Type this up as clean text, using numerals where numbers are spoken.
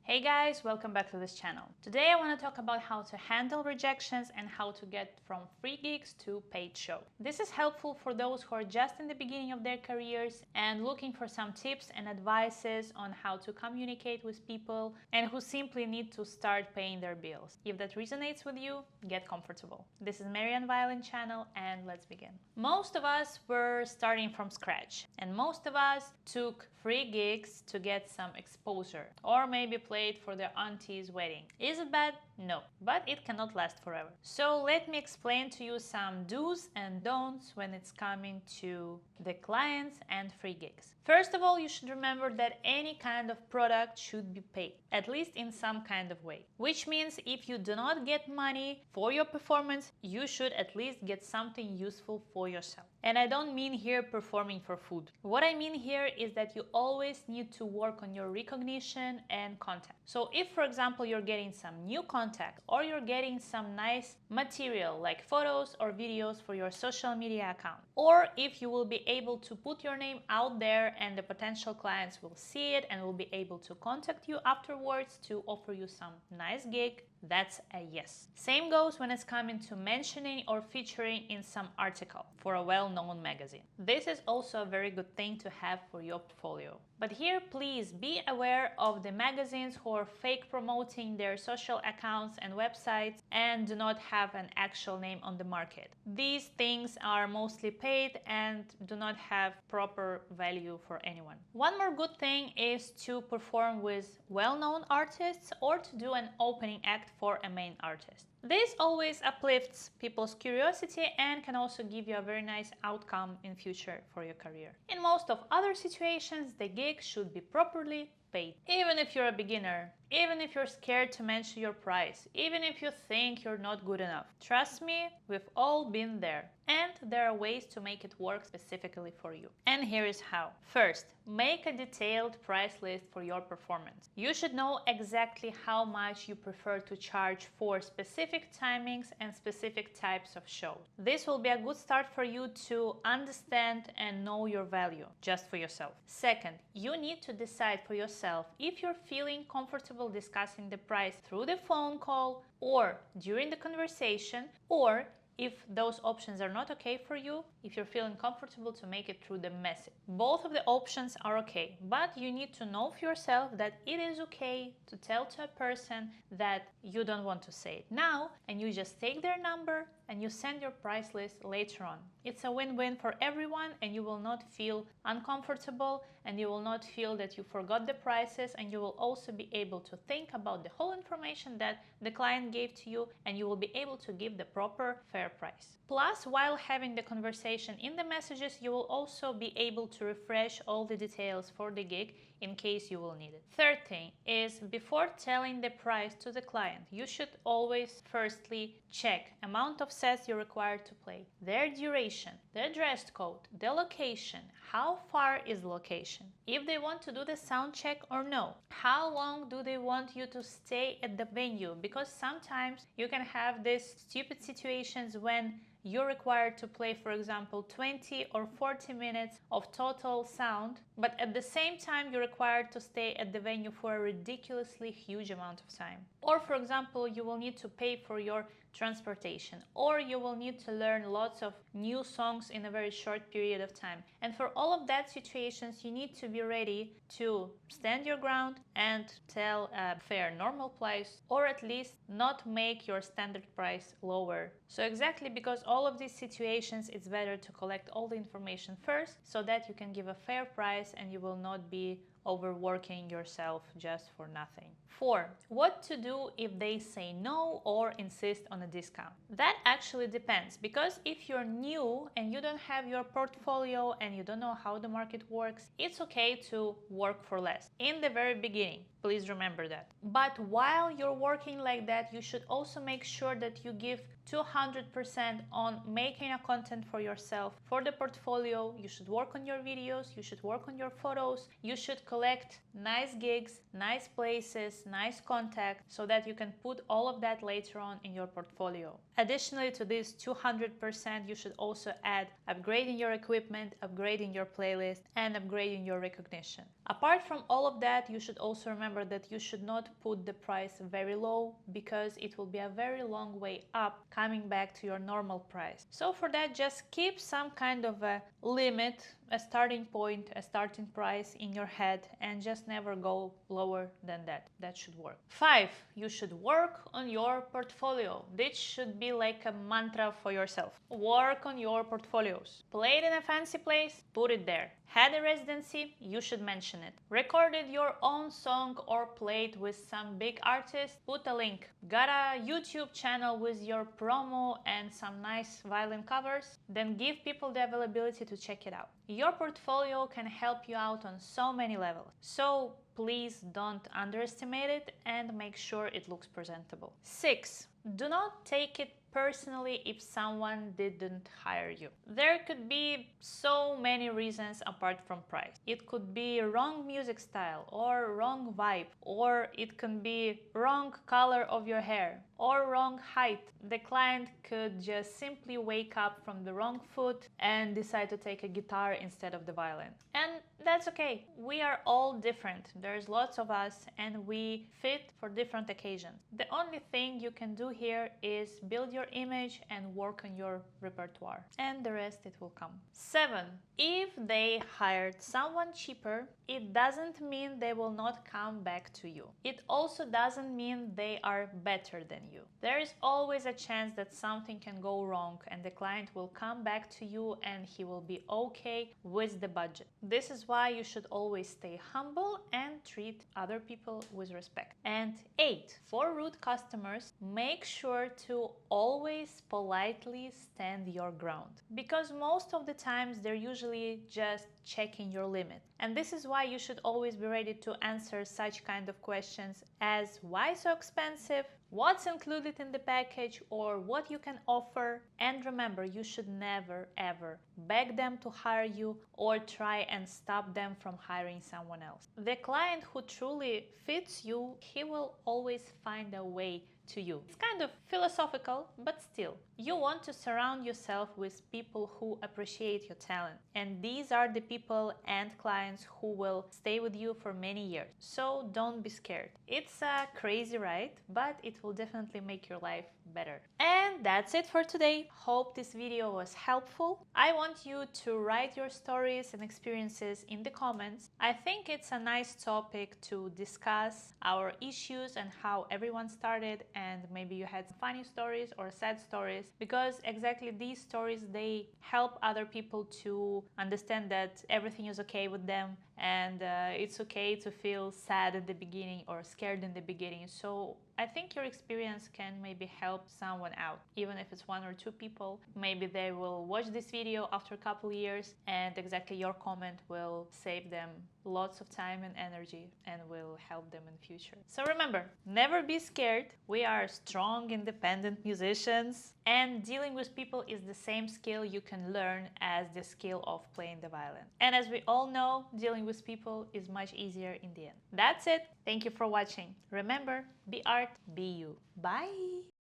Hey guys, welcome back to this channel. Today I want to talk about how to handle rejections and how to get from free gigs to paid show. This is helpful for those who are just in the beginning of their careers and looking for some tips and advices on how to communicate with people and who simply need to start paying their bills. If that resonates with you, get comfortable. This is MaryAnnViolin channel and let's begin. Most of us were starting from scratch and most of us took free gigs to get some exposure or maybe played for their auntie's wedding. Is it bad? No, but it cannot last forever. So let me explain to you some do's and don'ts when it's coming to the clients and free gigs. First of all, you should remember that any kind of product should be paid, at least in some kind of way. Which means if you do not get money for your performance, you should at least get something useful for yourself. And I don't mean here performing for food. What I mean here is that you always need to work on your recognition and contact. So if, for example, you're getting some new contact or you're getting some nice material like photos or videos for your social media account, or if you will be able to put your name out there and the potential clients will see it and will be able to contact you afterwards to offer you some nice gig, that's a yes. Same goes when it's coming to mentioning or featuring in some article for a well-known magazine. This is also a very good thing to have for your portfolio. But here, please be aware of the magazines who are fake promoting their social accounts and websites and do not have an actual name on the market. These things are mostly paid and do not have proper value for anyone. One more good thing is to perform with well-known artists or to do an opening act for a main artist. This always uplifts people's curiosity and can also give you a very nice outcome in future for your career. In most of other situations, the gig should be properly paid. Even if you're a beginner, even if you're scared to mention your price, even if you think you're not good enough. Trust me, we've all been there. And there are ways to make it work specifically for you. And here is how. First, make a detailed price list for your performance. You should know exactly how much you prefer to charge for specific timings and specific types of shows. This will be a good start for you to understand and know your value just for yourself. Second, you need to decide for yourself if you're feeling comfortable discussing the price through the phone call or during the conversation, or if those options are not okay for you, if you're feeling comfortable to make it through the message. Both of the options are okay, but you need to know for yourself that it is okay to tell to a person that you don't want to say it now, and you just take their number and you send your price list later on. It's a win-win for everyone and you will not feel uncomfortable and you will not feel that you forgot the prices, and you will also be able to think about the whole information that the client gave to you and you will be able to give the proper fair price. Plus, while having the conversation in the messages, you will also be able to refresh all the details for the gig in case you will need it. Third thing is, before telling the price to the client, you should always firstly check amount of sets you're required to play, their duration, the dress code, the location, how far is the location, if they want to do the sound check or no, how long do they want you to stay at the venue, because sometimes you can have these stupid situations when you're required to play, for example, 20 or 40 minutes of total sound, but at the same time you're required to stay at the venue for a ridiculously huge amount of time. Or, for example, you will need to pay for your transportation, or you will need to learn lots of new songs in a very short period of time. And for all of that situations, you need to be ready to stand your ground and tell a fair normal price, or at least not make your standard price lower. So exactly because all of these situations, it's better to collect all the information first so that you can give a fair price and you will not be overworking yourself just for nothing. 4. What to do if they say no or insist on a discount? That actually depends, because if you're new and you don't have your portfolio and you don't know how the market works, it's okay to work for less in the very beginning. Please remember that. But while you're working like that, you should also make sure that you give 200% on making a content for yourself, for the portfolio. You should work on your videos, you should work on your photos, you should collect nice gigs, nice places, nice contact, so that you can put all of that later on in your portfolio. Additionally to this 200%, you should also add upgrading your equipment, upgrading your playlist, and upgrading your recognition. Apart from all of that, you should also remember remember that you should not put the price very low because it will be a very long way up coming back to your normal price. So for that, just keep some kind of a limit, a starting point, a starting price in your head, and just never go lower than that. That should work. 5, you should work on your portfolio. This should be like a mantra for yourself. Work on your portfolios. Played in a fancy place, put it there. Had a residency, you should mention it. Recorded your own song or played with some big artist, put a link. Got a YouTube channel with your promo and some nice violin covers? Then give people the availability to check it out. Your portfolio can help you out on so many levels. So please don't underestimate it and make sure it looks presentable. 6, do not take it personally if someone didn't hire you. There could be so many reasons apart from price. It could be wrong music style or wrong vibe, or it can be wrong color of your hair or wrong height. The client could just simply wake up from the wrong foot and decide to take a guitar instead of the violin. And that's okay. We are all different. There's lots of us and we fit for different occasions. The only thing you can do here is build your image and work on your repertoire, and the rest it will come. 7, if they hired someone cheaper, it doesn't mean they will not come back to you. It also doesn't mean they are better than you. There is always a chance that something can go wrong and the client will come back to you and he will be okay with the budget. This is why you should always stay humble and treat other people with respect. And 8, for rude customers, make sure to always politely stand your ground, because most of the times they're usually just checking your limit. And this is why you should always be ready to answer such kind of questions as why so expensive, what's included in the package, or what you can offer. And remember, you should never ever beg them to hire you or try and stop them from hiring someone else. The client who truly fits you, he will always find a way to you. It's kind of philosophical, but still, you want to surround yourself with people who appreciate your talent. And these are the people and clients who will stay with you for many years. So don't be scared. It's a crazy ride, but it will definitely make your life better. And that's it for today. Hope this video was helpful. I want you to write your stories and experiences in the comments. I think it's a nice topic to discuss our issues and how everyone started, and maybe you had funny stories or sad stories, because exactly these stories, they help other people to understand that everything is okay with them, and it's okay to feel sad in the beginning or scared in the beginning. So I think your experience can maybe help someone out, even if it's 1 or 2 people. Maybe they will watch this video after a couple years, and exactly your comment will save them lots of time and energy and will help them in the future. So remember, never be scared. We are strong, independent musicians, and dealing with people is the same skill you can learn as the skill of playing the violin. And as we all know, dealing with people is much easier in the end. That's it. Thank you for watching. Remember, be art, be you. Bye!